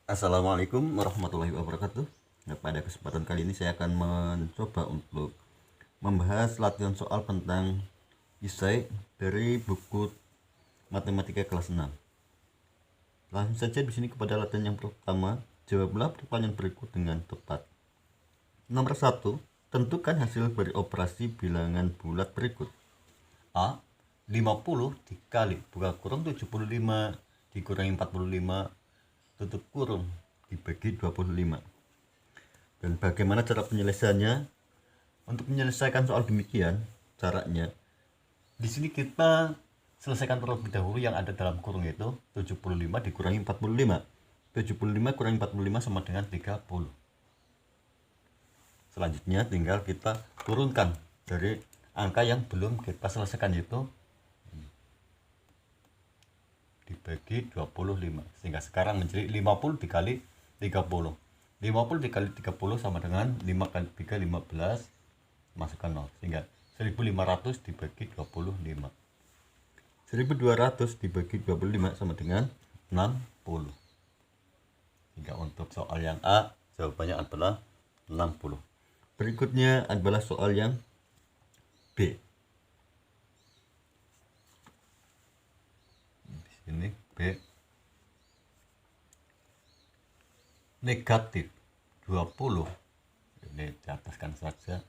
Assalamualaikum warahmatullahi wabarakatuh. Nah, pada kesempatan kali ini saya akan mencoba untuk membahas latihan soal tentang esai dari buku Matematika kelas 6. Langsung saja di sini kepada latihan yang pertama, jawablah pertanyaan berikut dengan tepat. Nomor 1, tentukan hasil dari operasi bilangan bulat berikut. A. 50 dikali buka kurung 75 dikurangi 45 tutup kurung dibagi 25. Dan bagaimana cara penyelesaiannya? Untuk menyelesaikan soal demikian, caranya di sini kita selesaikan terlebih dahulu yang ada dalam kurung itu 75 dikurangi 45. 75 kurangi 45 sama dengan 30. Selanjutnya tinggal kita turunkan dari angka yang belum kita selesaikan itu dibagi 25, sehingga sekarang menjadi 50 dikali 30. 50 dikali 30 sama dengan 5 kali 3 15, masukkan 0, sehingga 1500 dibagi 25. 1200 dibagi 25 sama dengan 60. Sehingga untuk soal yang A jawabannya adalah 60. Berikutnya adalah soal yang B. Ini B, negatif 20, ini diataskan saja,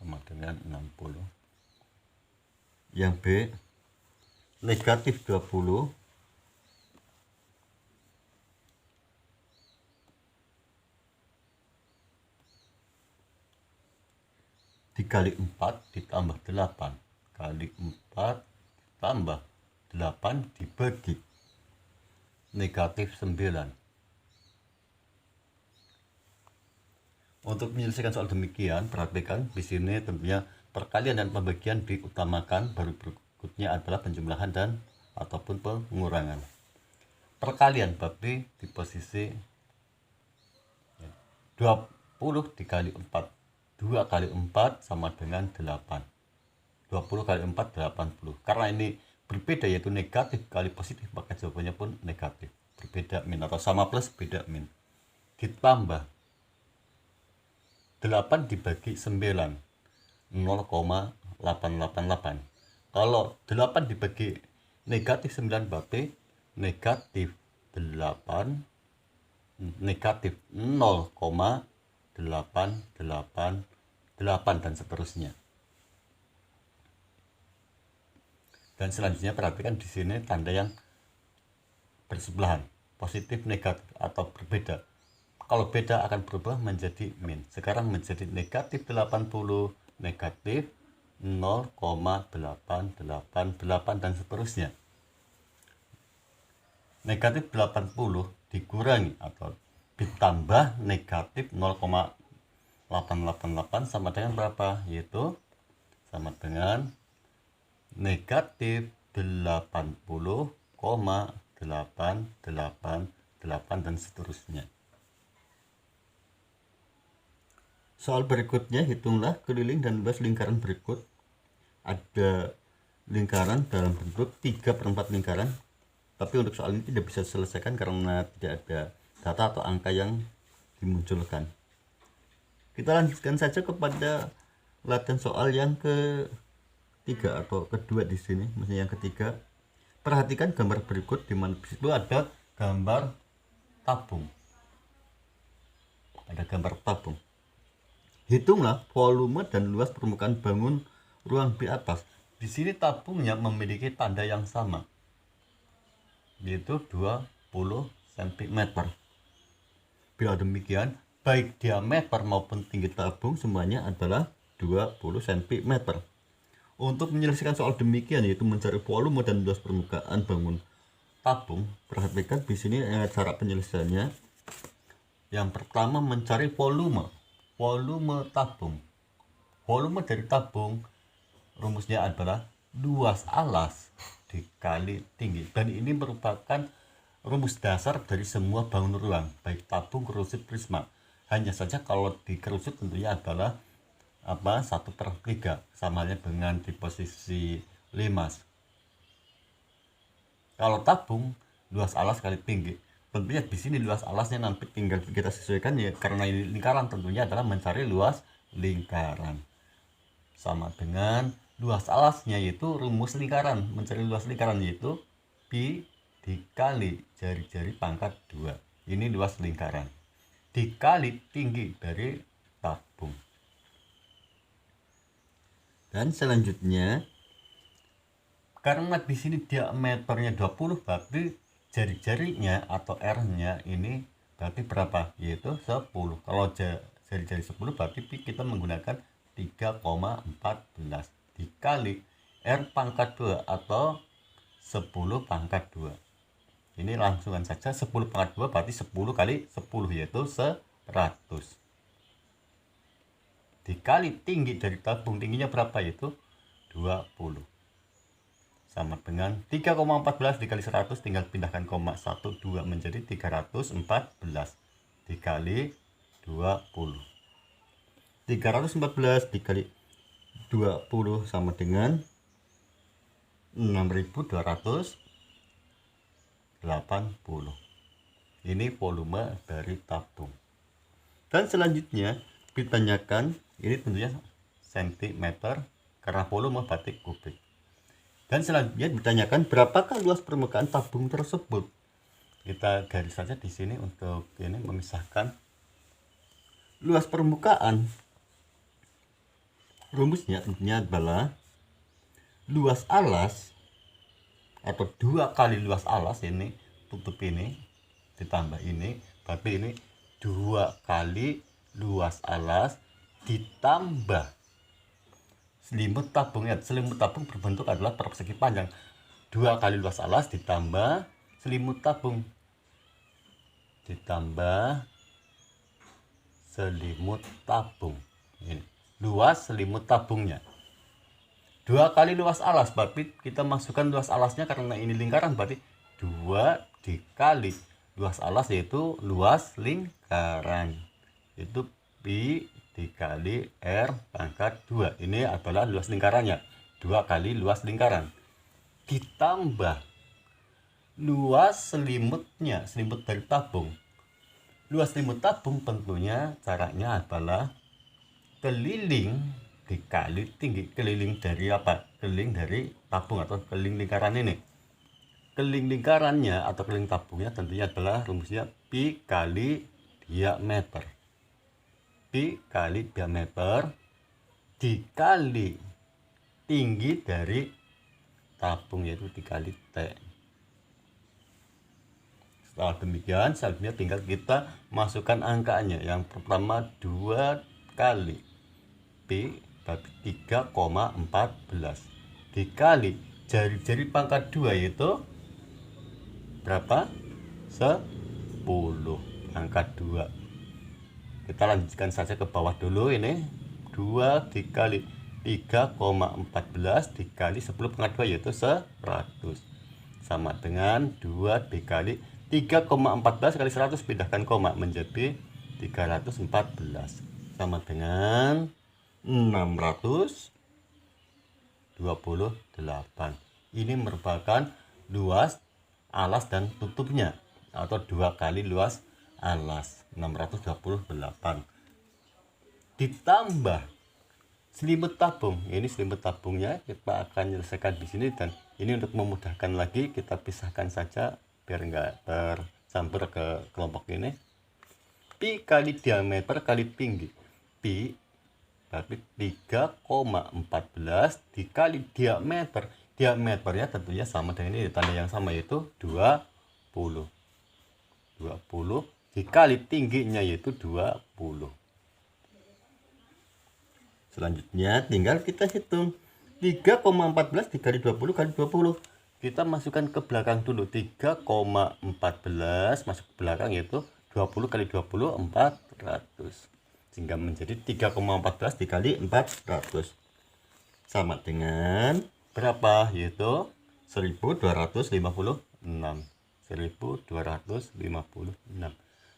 sama dengan 60. Yang B, negatif 20 dikali 4 ditambah 8 kali 4 tambah 8 dibagi negatif 9. Untuk menyelesaikan soal demikian, perhatikan di sini tentunya perkalian dan pembagian diutamakan, baru berikutnya adalah penjumlahan dan ataupun pengurangan. Perkalian berarti di posisi 20 dikali 4, 2 kali 4 sama dengan 8. 20 kali 4 80. Karena ini berbeda, yaitu negatif kali positif, maka jawabannya pun negatif. Berbeda min atau sama plus beda min. Ditambah 8 dibagi 9, 0,888. Kalau 8 dibagi negatif 9 berarti negatif 8, negatif 0,888 dan seterusnya. Dan selanjutnya perhatikan di sini tanda yang bersebelahan, positif, negatif atau berbeda. Kalau beda akan berubah menjadi min. Sekarang menjadi negatif 80, negatif 0,888 dan seterusnya. Negatif 80 dikurangi atau ditambah negatif 0,888 sama dengan berapa? Yaitu sama dengan negatif 80,888 dan seterusnya. Soal berikutnya, hitunglah keliling dan luas lingkaran berikut. Ada lingkaran dalam bentuk 3/4 lingkaran, tapi untuk soal ini tidak bisa diselesaikan karena tidak ada data atau angka yang dimunculkan. Kita lanjutkan saja kepada latihan soal yang ketiga atau kedua di sini, maksudnya yang ketiga. Perhatikan gambar berikut di mana di situ ada gambar tabung. Ada gambar tabung. Hitunglah volume dan luas permukaan bangun ruang di atas. Di sini tabungnya memiliki tanda yang sama, yaitu 20 cm. Bila demikian, baik diameter maupun tinggi tabung semuanya adalah 20 cm. Untuk menyelesaikan soal demikian, yaitu mencari volume dan luas permukaan bangun tabung, perhatikan di sini cara penyelesaiannya. Yang pertama, mencari volume tabung. Volume dari tabung rumusnya adalah luas alas dikali tinggi, dan ini merupakan rumus dasar dari semua bangun ruang, baik tabung, kerucut, prisma. Hanya saja kalau di kerucut tentunya adalah 1/3, sama halnya dengan di posisi limas. Kalau tabung luas alas kali tinggi. Tentunya di sini luas alasnya nanti tinggal kita sesuaikan ya, karena ini lingkaran tentunya adalah mencari luas lingkaran. Sama dengan luas alasnya yaitu rumus lingkaran, mencari luas lingkaran yaitu pi dikali jari-jari pangkat 2. Ini luas lingkaran. Dikali tinggi dari tabung. Dan selanjutnya, karena di sini diameternya 20, berarti jari-jarinya atau R-nya ini berarti berapa? Yaitu 10. Kalau jari-jari 10 berarti kita menggunakan 3,14 dikali R pangkat 2 atau 10 pangkat 2. Ini langsungan saja, 10 pangkat 2 berarti 10 kali 10 yaitu 100. Dikali tinggi dari tabung, tingginya berapa? Yaitu 20. Sama dengan 3,14 dikali 100, tinggal pindahkan koma 12 menjadi 314 dikali 20. 314 dikali 20 sama dengan 6.280. Ini volume dari tabung. Dan selanjutnya ditanyakan, ini tentunya sentimeter karena volume berarti kubik. Dan selanjutnya ditanyakan berapakah luas permukaan tabung tersebut. Kita garis saja di sini untuk ini memisahkan luas permukaan. Rumusnya tentunya adalah luas alas atau 2 kali luas alas, ini tutup ini ditambah ini, berarti ini 2 kali luas alas ditambah selimut tabung. Ya, selimut tabung berbentuk adalah persegi panjang. 2 kali luas alas ditambah selimut tabung ditambah selimut tabung. Ini luas selimut tabungnya. 2 kali luas alas, berarti kita masukkan luas alasnya karena ini lingkaran, berarti 2 dikali luas alas yaitu luas lingkaran, itu pi dikali R pangkat 2. Ini adalah luas lingkarannya, 2 kali luas lingkaran ditambah luas selimutnya, selimut dari tabung. Luas selimut tabung tentunya caranya adalah keliling dikali tinggi. Keliling dari apa? Keliling dari tabung atau keliling lingkaran ini. Keliling lingkarannya atau keliling tabungnya tentunya adalah rumusnya pi kali diameter. Pi kali diameter dikali tinggi dari tabung yaitu dikali T. Setelah demikian selanjutnya tinggal kita masukkan angkanya. Yang pertama 2 kali P berarti 3,14 dikali jari-jari pangkat 2 yaitu berapa? 10 pangkat 2. Kita lanjutkan saja ke bawah dulu. Ini 2 dikali 3,14 dikali 10 pangkat 2 yaitu 100 sama dengan 2 dikali 3,14 kali 100 pindahkan koma menjadi 314 sama dengan 628. Ini merupakan luas alas dan tutupnya atau 2 kali luas alas, 628 ditambah selimut tabung. Ini selimut tabungnya kita akan menyelesaikan di sini, dan ini untuk memudahkan lagi kita pisahkan saja biar enggak tercampur ke kelompok ini. Pi kali diameter kali tinggi. Pi berarti 3,14 dikali diameter. Diameternya tentunya sama dengan ini, tanda yang sama yaitu 20 dikali tingginya yaitu 20. Selanjutnya tinggal kita hitung 3,14 dikali 20 kali 20. Kita masukkan ke belakang dulu. 3,14 masuk ke belakang yaitu 20 kali 20 400. Sehingga menjadi 3,14 dikali 400 sama dengan berapa? Yaitu 1256.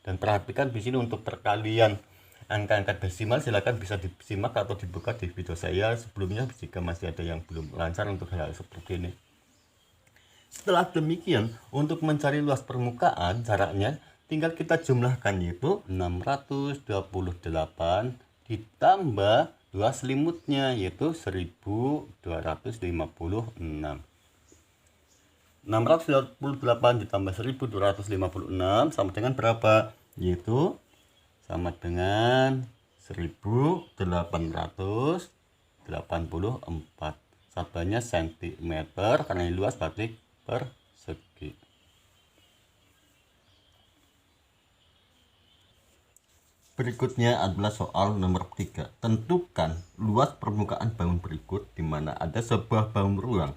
Dan perhatikan di sini untuk perkalian angka-angka desimal silakan bisa disimak atau dibuka di video saya sebelumnya jika masih ada yang belum lancar untuk hal seperti ini. Setelah demikian, untuk mencari luas permukaan, caranya tinggal kita jumlahkan, yaitu 628 ditambah luas selimutnya, yaitu 1256. 628 ditambah 1256 sama dengan berapa? Yaitu sama dengan 1884. Satuannya cm, karena ini luas berarti persegi. Berikutnya adalah soal nomor 3. Tentukan luas permukaan bangun berikut di mana ada sebuah bangun ruang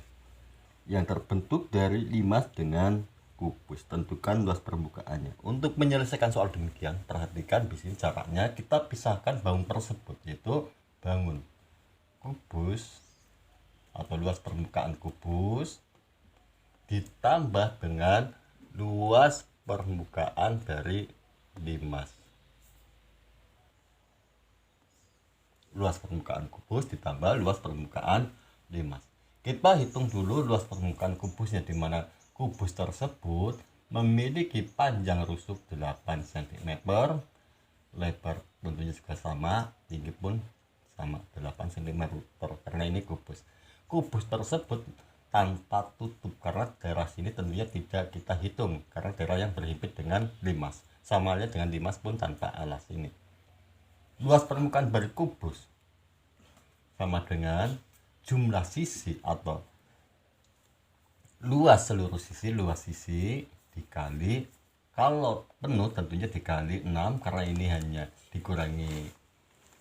yang terbentuk dari limas dengan kubus. Tentukan luas permukaannya. Untuk menyelesaikan soal demikian, perhatikan di sini caranya kita pisahkan bangun tersebut, yaitu bangun kubus atau luas permukaan kubus ditambah dengan luas permukaan dari limas. Luas permukaan kubus ditambah luas permukaan limas. Kita hitung dulu luas permukaan kubusnya, di mana kubus tersebut memiliki panjang rusuk 8 cm, lebar tentunya juga sama, tinggi pun sama 8 cm, karena ini kubus. Kubus tersebut tanpa tutup, karena daerah sini tentunya tidak kita hitung karena daerah yang berhimpit dengan limas. Sama halnya dengan limas pun tanpa alas ini. Luas permukaan dari kubus sama dengan jumlah sisi atau luas seluruh sisi, luas sisi dikali, kalau penuh tentunya dikali 6, karena ini hanya dikurangi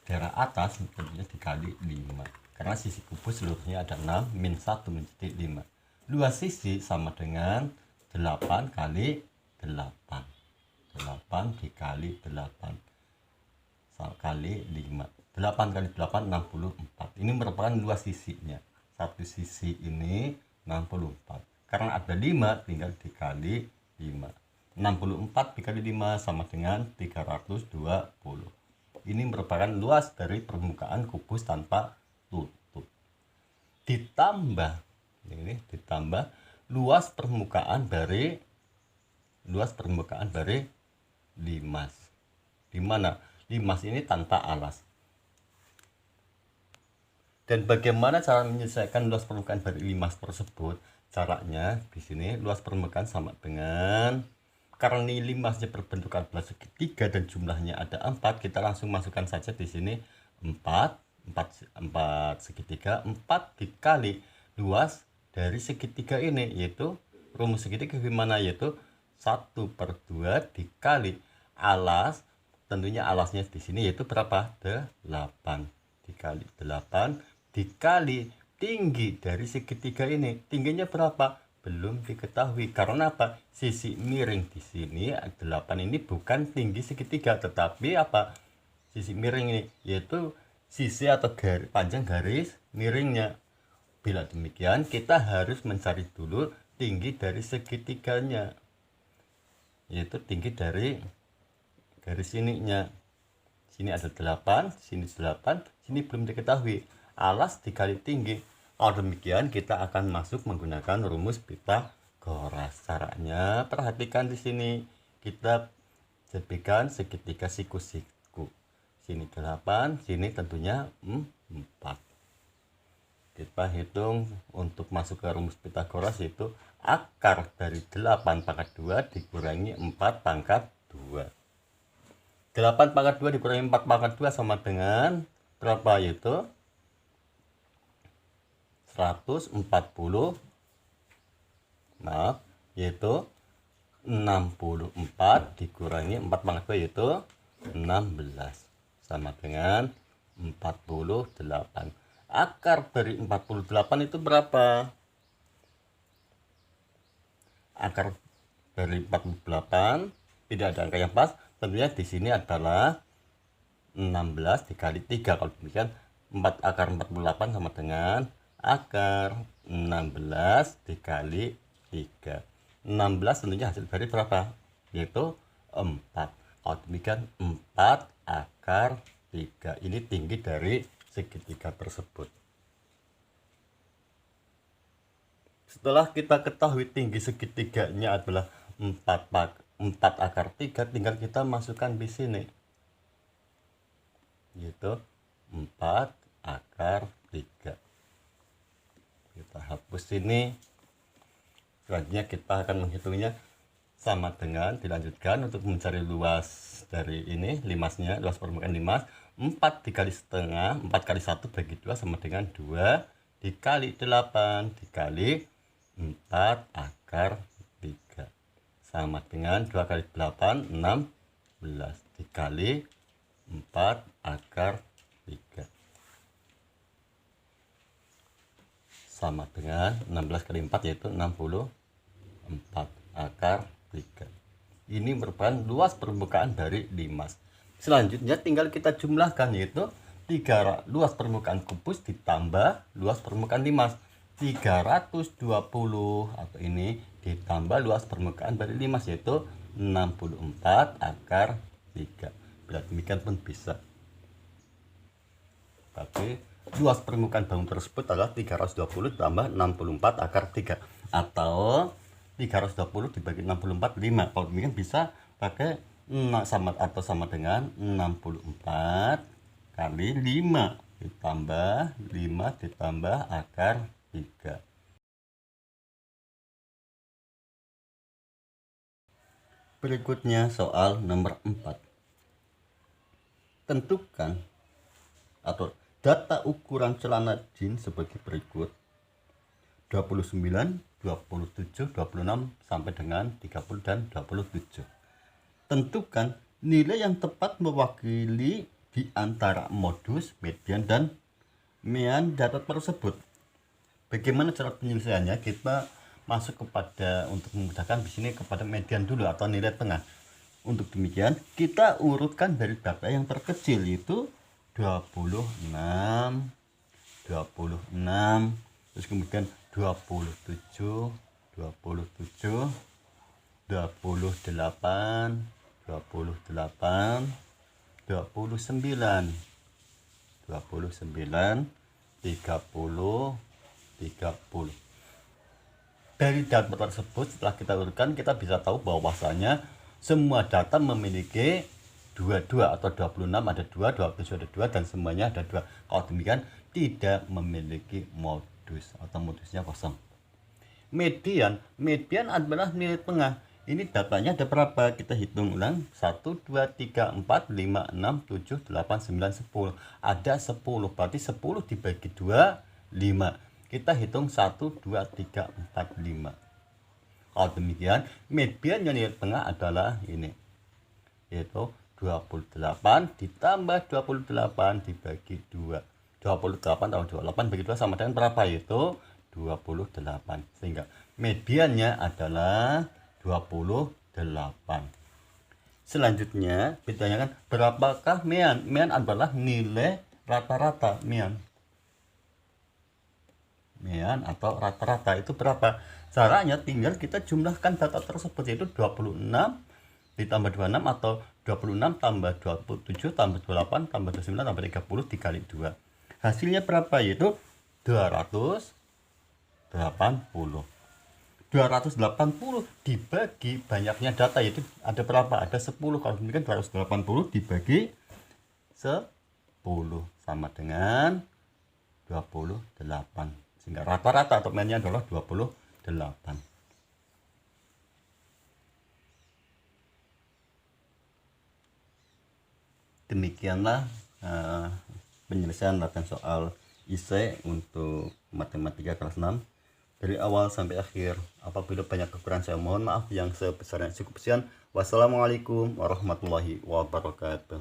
daerah atas, tentunya dikali 5, karena sisi kubus seluruhnya ada 6 min 1 menjadi 5. Luas sisi sama dengan 8 kali 8 dikali 8 kali 5. 8 kali 8 64. Ini merupakan luas sisinya. Satu sisi ini 64. Karena ada 5 tinggal dikali 5. 64 dikali 5 sama dengan 320. Ini merupakan luas dari permukaan kubus tanpa tutup. Ditambah luas permukaan dari limas. Di mana limas ini tanpa alas. Dan bagaimana cara menyelesaikan luas permukaan dari limas tersebut? Caranya di sini luas permukaan sama dengan, karena limasnya berbentuk adalah segitiga dan jumlahnya ada 4, kita langsung masukkan saja di sini 4 segitiga, 4 dikali luas dari segitiga ini, yaitu rumus segitiga gimana, yaitu 1/2 dikali alas, tentunya alasnya di sini yaitu berapa? 8 dikali 8 dikali tinggi dari segitiga ini. Tingginya berapa? Belum diketahui. Karena apa? Sisi miring di sini 8 ini bukan tinggi segitiga, tetapi apa? Sisi miring ini yaitu sisi atau panjang garis miringnya. Bila demikian, kita harus mencari dulu tinggi dari segitiganya, yaitu tinggi dari garis ininya. Sini ada 8, sini 8, sini belum diketahui. Alas dikali tinggi. Kalau demikian, kita akan masuk menggunakan rumus Pythagoras. Caranya perhatikan di sini. Kita jadikan segitiga siku-siku. Sini 8, sini tentunya 4. Kita hitung untuk masuk ke rumus Pythagoras, yaitu akar dari 8 pangkat 2 dikurangi 4 pangkat 2. 8 pangkat 2 dikurangi 4 pangkat 2 sama dengan berapa? Yaitu 140, yaitu 64 dikurangi 4 pangkat 2 yaitu 16 sama dengan 48. Akar dari 48 itu berapa? Akar dari 48 tidak ada angka yang pas, tentunya di sini adalah 16 dikali 3. Kalau demikian 4 akar 48 sama dengan akar 16 dikali 3. 16 tentunya hasil dari berapa? Yaitu 4. Kalau demikian 4 akar 3. Ini tinggi dari segitiga tersebut. Setelah kita ketahui tinggi segitiganya adalah 4 akar 3, tinggal kita masukkan di sini. Gitu. 4 akar 3. Kita hapus ini. Selanjutnya kita akan menghitungnya sama dengan dilanjutkan untuk mencari luas dari ini, limasnya, luas permukaan limas. 4 dikali setengah, 4 kali 1 bagi 2 sama dengan 2 dikali 8 dikali 4 akar 3 sama dengan 2 kali 8 16 dikali 4 akar 3 sama dengan 16 kali 4 yaitu 64 akar 3. Ini merupakan luas permukaan dari limas. Selanjutnya tinggal kita jumlahkan, yaitu luas permukaan kubus ditambah luas permukaan limas. 320 atau ini ditambah luas permukaan dari limas, yaitu 64 akar 3. Bila demikian pun bisa. Tapi luas permukaan bangun tersebut adalah 320 tambah 64 akar 3, atau 320 dibagi 64 5. Kalau demikian bisa pakai sama dengan 64 kali 5 ditambah 5 ditambah akar 3. Berikutnya soal nomor 4. Tentukan atau data ukuran celana jeans sebagai berikut: 29, 27, 26 sampai dengan 30 dan 27. Tentukan nilai yang tepat mewakili di antara modus, median, dan mean data tersebut. Bagaimana cara penyelesaiannya? Kita masuk kepada, untuk memudahkan di sini, kepada median dulu atau nilai tengah. Untuk demikian kita urutkan dari data yang terkecil, yaitu 26, terus kemudian 27, 28, 29, 30. Dari data tersebut, setelah kita urutkan, kita bisa tahu bahwasanya semua data memiliki 22 atau 26 ada 2, 27 ada 2, dan semuanya ada 2. Kalau demikian tidak memiliki modus atau modusnya kosong. Median adalah nilai tengah. Ini datanya ada berapa? Kita hitung ulang. 1, 2, 3, 4, 5, 6, 7, 8, 9, 10. Ada 10, berarti 10 dibagi 2, 5. Kita hitung 1, 2, 3, 4, 5. Kalau demikian, median yang nilai tengah adalah ini, yaitu 28 ditambah 28 dibagi 2. 28 tambah 28 bagi 2 sama dengan berapa? Yaitu 28. Sehingga mediannya adalah 28. Selanjutnya ditanyakan berapakah mean? Mean adalah nilai rata-rata. Mean atau rata-rata itu berapa? Caranya tinggal kita jumlahkan data tersebut, yaitu 26 ditambah 26 atau 26 tambah 27 tambah 28 tambah 29 tambah 30 dikali 2. Hasilnya berapa? Yaitu 280. 280 dibagi banyaknya data, yaitu ada berapa? Ada 10. Kalau demikian 280 dibagi 10 sama dengan 28. Sehingga rata-rata atau meannya adalah 28. Demikianlah penyelesaian latihan soal IC untuk matematika kelas 6 dari awal sampai akhir. Apabila banyak kekurangan saya mohon maaf yang sebesarnya. Cukup sekian. Wassalamualaikum warahmatullahi wabarakatuh.